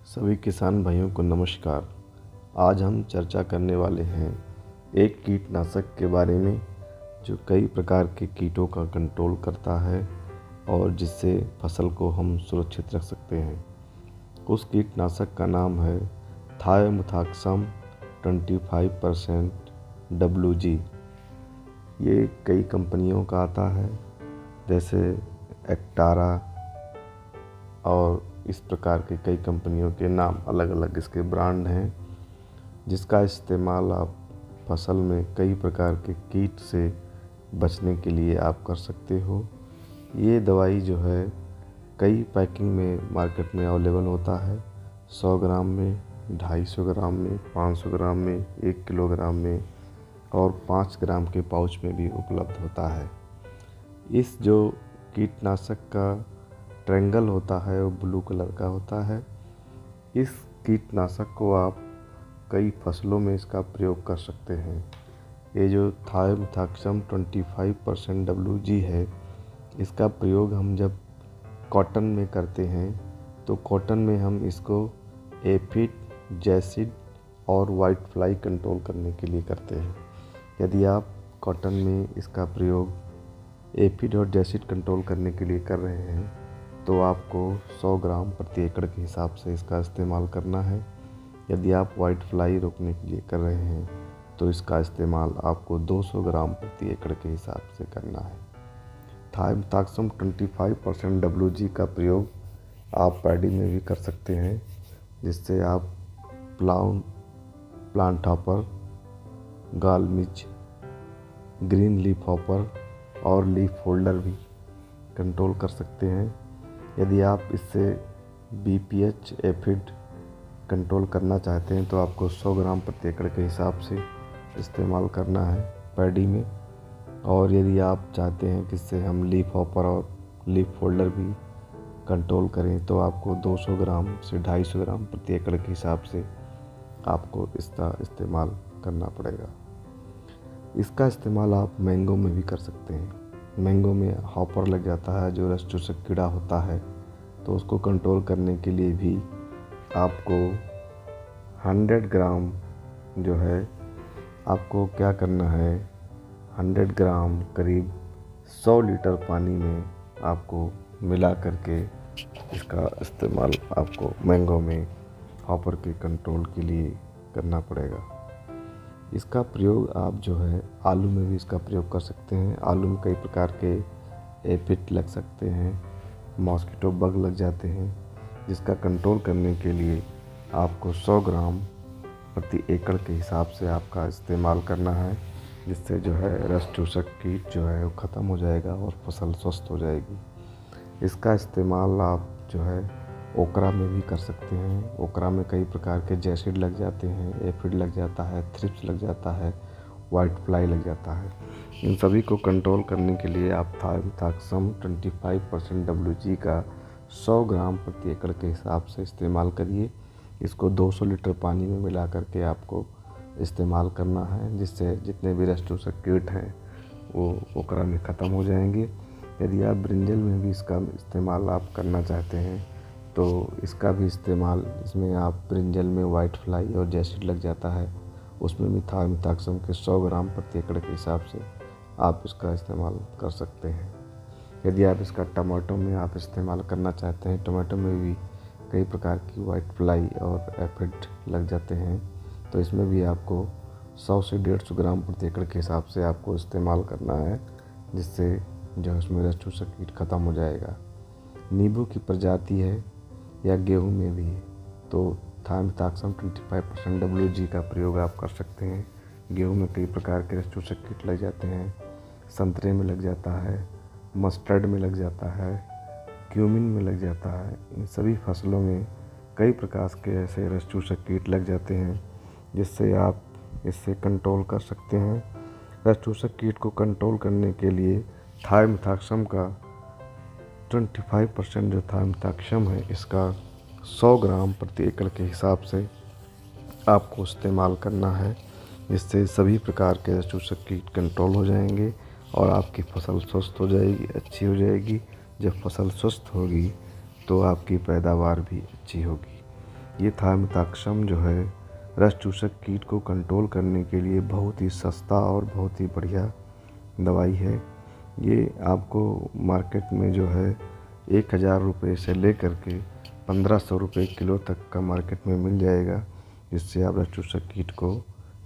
सभी किसान भाइयों को नमस्कार। आज हम चर्चा करने वाले हैं एक कीटनाशक के बारे में जो कई प्रकार के कीटों का कंट्रोल करता है और जिससे फसल को हम सुरक्षित रख सकते हैं। उस कीटनाशक का नाम है थायोमिथाक्सम 25% WG। ये कई कंपनियों का आता है, जैसे एक्टारा और इस प्रकार के कई कंपनियों के नाम अलग अलग इसके ब्रांड हैं, जिसका इस्तेमाल आप फसल में कई प्रकार के कीट से बचने के लिए आप कर सकते हो। ये दवाई जो है कई पैकिंग में मार्केट में अवेलेबल होता है, 100 ग्राम में, 250 ग्राम में, 500 ग्राम में, 1 किलोग्राम में और 5 ग्राम के पाउच में भी उपलब्ध होता है। इस जो कीटनाशक का ट्रेंगल होता है वो ब्लू कलर का होता है। इस कीटनाशक को आप कई फसलों में इसका प्रयोग कर सकते हैं। ये जो थायोमिथाक्सम 25% WG है, इसका प्रयोग हम जब कॉटन में करते हैं तो कॉटन में हम इसको एफिड, जैसिड और वाइट फ्लाई कंट्रोल करने के लिए करते हैं। यदि आप कॉटन में इसका प्रयोग एफिड और जैसिड कंट्रोल करने के लिए कर रहे हैं तो आपको 100 ग्राम प्रति एकड़ के हिसाब से इसका इस्तेमाल करना है। यदि आप वाइट फ्लाई रोकने के लिए कर रहे हैं तो इसका इस्तेमाल आपको 200 ग्राम प्रति एकड़ के हिसाब से करना है। थायोमिथाक्सम 25% WG का प्रयोग आप पैडी में भी कर सकते हैं, जिससे आप प्लांट हॉपर, गाल मिर्च, ग्रीन लीफ हॉपर और लीफ होल्डर भी कंट्रोल कर सकते हैं। यदि आप इससे BPH एफिड कंट्रोल करना चाहते हैं तो आपको 100 ग्राम प्रति एकड़ के हिसाब से इस्तेमाल करना है पैडी में। और यदि आप चाहते हैं कि इससे हम लीफ हॉपर और लीफ होल्डर भी कंट्रोल करें तो आपको 200 ग्राम से 250 ग्राम प्रति एकड़ के हिसाब से आपको इसका इस्तेमाल करना पड़ेगा। इसका इस्तेमाल आप मैंगो में भी कर सकते हैं। मैंगो में हॉपर लग जाता है, जो रस चूसक कीड़ा होता है, तो उसको कंट्रोल करने के लिए भी आपको 100 ग्राम जो है आपको क्या करना है, 100 ग्राम करीब 100 लीटर पानी में आपको मिला करके इसका इस्तेमाल आपको मैंगो में हॉपर के कंट्रोल के लिए करना पड़ेगा। इसका प्रयोग आप जो है आलू में भी इसका प्रयोग कर सकते हैं। आलू में कई प्रकार के एफिड लग सकते हैं, मॉस्किटो बग लग जाते हैं, जिसका कंट्रोल करने के लिए आपको 100 ग्राम प्रति एकड़ के हिसाब से आपका इस्तेमाल करना है, जिससे जो है रस चूसक कीट जो है वो ख़त्म हो जाएगा और फसल स्वस्थ हो जाएगी। इसका इस्तेमाल आप जो है ओकरा में भी कर सकते हैं। ओकरा में कई प्रकार के जैसिड लग जाते हैं, एफिड लग जाता है, थ्रिप्स लग जाता है, वाइट फ्लाई लग जाता है। इन सभी को कंट्रोल करने के लिए आप थायोमिथाक्सम 25% WG का 100 ग्राम प्रति एकड़ के हिसाब से इस्तेमाल करिए। इसको 200 लीटर पानी में मिला करके आपको इस्तेमाल करना है, जिससे जितने भी रस चूसक कीट हैं वो ओकरा में ख़त्म हो जाएंगे। यदि आप ब्रिंजल में भी इसका इस्तेमाल आप करना चाहते हैं तो इसका भी इस्तेमाल, इसमें आप ब्रिंजल में वाइट फ्लाई और जैसिड लग जाता है, उसमें भी थायोमिथाक्सम के 100 ग्राम प्रति एकड़ के हिसाब से आप इसका इस्तेमाल कर सकते हैं। यदि आप इसका टमाटो में आप इस्तेमाल करना चाहते हैं, टमाटो में भी कई प्रकार की वाइट फ्लाई और एफिड लग जाते हैं, तो इसमें भी आपको 100 से 150 ग्राम प्रति एकड़ के हिसाब से आपको इस्तेमाल करना है, जिससे जो उसमें रस चूसक कीट ख़त्म हो जाएगा। नींबू की प्रजाति है या गेहूं में भी है तो थायोमिथाक्सम 25% WG का प्रयोग आप कर सकते हैं। गेहूं में कई प्रकार के रस चूसक कीट लग जाते हैं, संतरे में लग जाता है, मस्टर्ड में लग जाता है, क्यूमिन में लग जाता है। इन सभी फसलों में कई प्रकार के ऐसे रस चूसक कीट लग जाते हैं, जिससे आप इससे कंट्रोल कर सकते हैं। रस चूसक कीट को कंट्रोल करने के लिए थायोमिथाक्सम का 25% जो थायोमिथाक्सम है, इसका 100 ग्राम प्रति एकड़ के हिसाब से आपको इस्तेमाल करना है, जिससे सभी प्रकार के रस चूसक कीट कंट्रोल हो जाएंगे और आपकी फसल स्वस्थ हो जाएगी, अच्छी हो जाएगी। जब फसल स्वस्थ होगी तो आपकी पैदावार भी अच्छी होगी। ये थायमिथॉक्सम जो है रस चूसक कीट को कंट्रोल करने के लिए बहुत ही सस्ता और बहुत ही बढ़िया दवाई है। ये आपको मार्केट में जो है 1000 रुपये से लेकर के 1500 रुपये किलो तक का मार्केट में मिल जाएगा, जिससे आप रस चूसक कीट को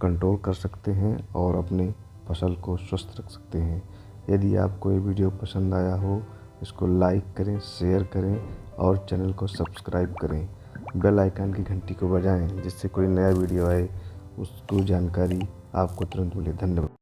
कंट्रोल कर सकते हैं और अपनी फसल को स्वस्थ रख सकते हैं। यदि आपको ये वीडियो पसंद आया हो, इसको लाइक करें, शेयर करें और चैनल को सब्सक्राइब करें। बेल आइकन की घंटी को बजाएं, जिससे कोई नया वीडियो आए उसको जानकारी आपको तुरंत मिले। धन्यवाद।